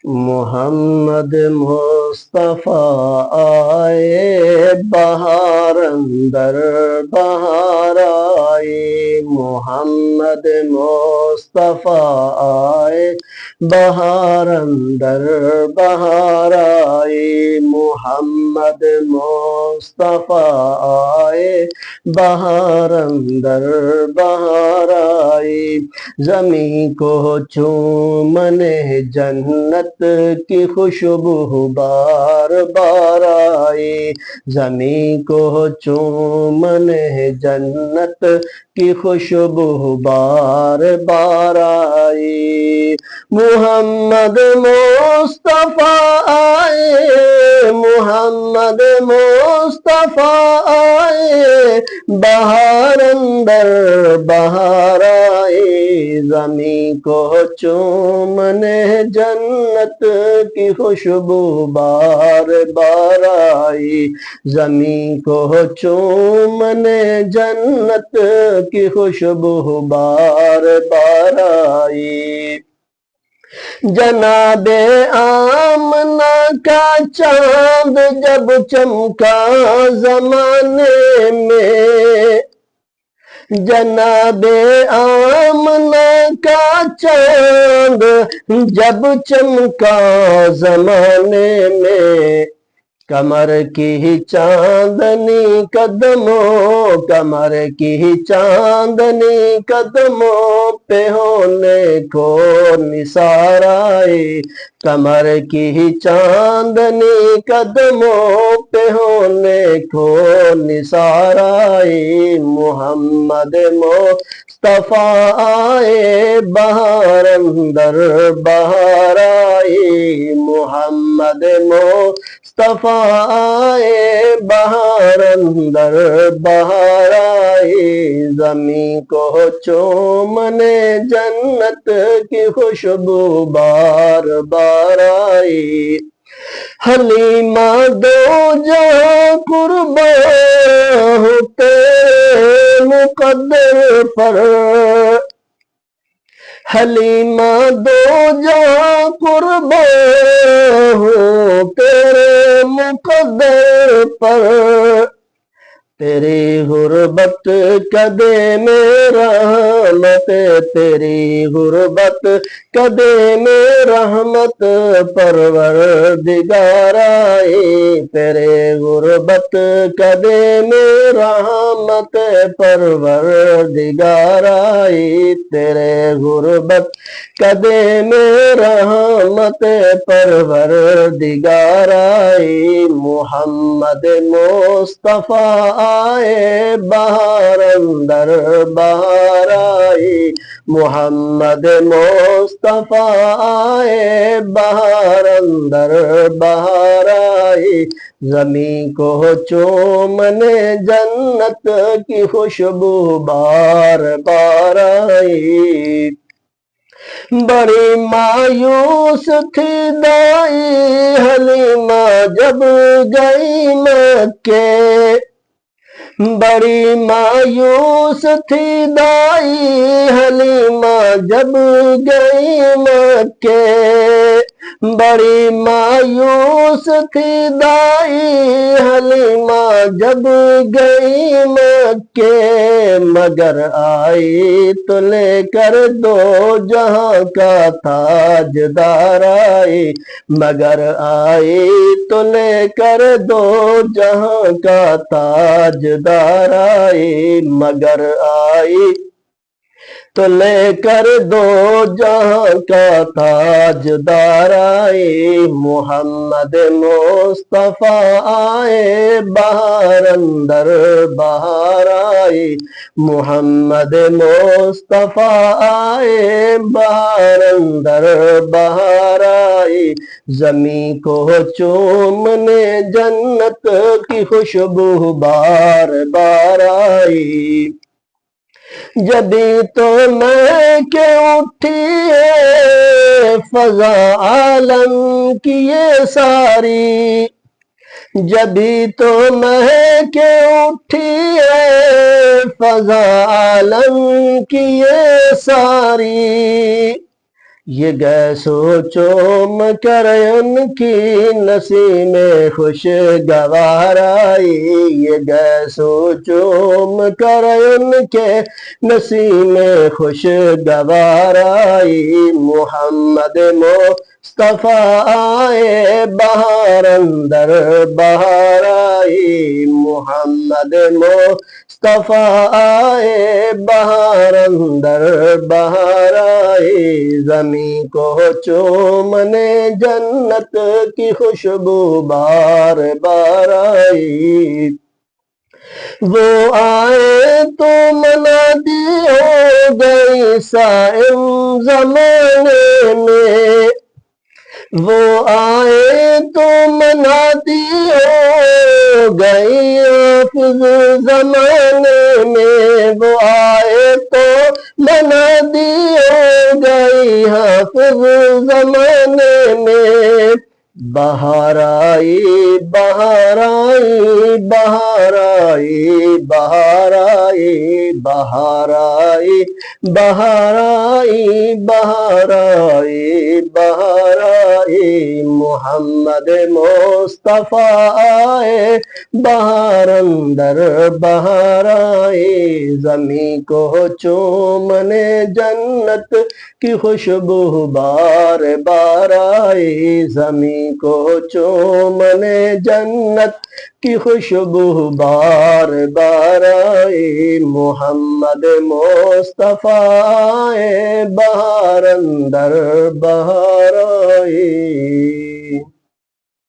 محمد مصطفیٰ آئے بہار اندر بہار آئے، محمد مصطفیٰ آئے بہار اندر بہار آئے، محمد مصطفیٰ آئے بہار اندر بہار آئے، زمین کو چومنے جنت کی خوشبو بار بار آئی، زمین کو چومنے جنت کی خوشبو بار بار آئی، محمد مصطفیٰ آئے، محمد مصطفیٰ آئے بہار اندر بہار آئے، زمین کو چومنے جنت کی خوشبو بار بار آئی، زمین کو چومنے جنت کی خوشبو بار بار آئی، جناب آمنہ کا چاند جب چمکا زمانے میں، جناب آمنہ کا چاند جب چمکا زمانے میں، کمر کی چاندنی قدموں، کمر کی چاندنی قدموں پہ ہونے کو نثار آئے، کمر کی چاندنی قدموں پہ ہونے کو نثار آئے، محمد مصطفیٰ آئے بہار اندر بہار آئے، محمد مصطفیٰ آئے بہار اندر بہار آئے، زمین کو چومنے جنت کی خوشبو بار بار آئی، حلیمہ دو جہاں قرباں ہو تیرے مقدر پر، حلیمہ دو جہاں قرباں ہو تیرے مقدر پر، تیری غربت قدے میں رحمت، تیری غربت قدے میں رحمت پروردگار آئی، تیرے غربت قدے میں رحمت پروردگار آئی، تیرے غربت قدے میں رحمت پروردگار آئی، محمد مصطفیٰ آئے بہار اندر بہار آئی، محمد مصطفیٰ آئے بہار اندر بہار آئی، زمین کو چومنے جنت کی خوشبو بار بار آئی، بڑی مایوس تھی دائی حلیمہ جب گئی مکے، بڑی مایوس تھی دائی حلیمہ جب گئی مکے، بڑی مایوس تھی دائی حلیمہ جب گئی مکے، مگر آئی تو لے کر دو جہاں کا تاجدار آئی، مگر آئی تو لے کر دو جہاں کا تاجدار آئی، مگر آئی تو لے کر دو جہاں کا تاجدار آئی، محمد مصطفیٰ آئے بہار اندر بہار آئی، محمد مصطفیٰ آئے بہار اندر بہار آئی، زمین کو چومنے جنت کی خوشبو بار بار آئی، جبھی تو میں کہ اٹھی ہے فضا عالم کی یہ ساری، جبھی تو مہک اٹھی ہے فضا عالم کی یہ ساری، یہ گیسو چوم کر ان کی نسیم خوشگوار آئی، یہ گیسو چوم کر ان کے نسیم خوشگوار آئی، محمد مصطفیٰ آئے بہار اندر بہار آئی، محمد مصطفیٰ آئے بہار اندر بہار آئی، زمین کو چومنے جنت کی خوشبو بار بار آئی، وہ آئے تو منادی ہو گئی سائم زمانے میں، وہ آئے تو منادی ہو گئی حافظ زمانے میں، وہ آئے تو منادی ہو گئی حافظ زمانے میں، بہار آئی بہار آئی بہار آئی بہار آئی بہار آئی بہار آئی بہار آئی بہار آئی، محمد مصطفیٰ آئے بہار اندر بہار آئی، زمین کو چومنے جنت کی خوشبو بار بار آئی، زمین کو چومنے جنت کی خوشبو بار بار آئی، محمد مصطفیٰ آئے بہار اندر بہار آئی۔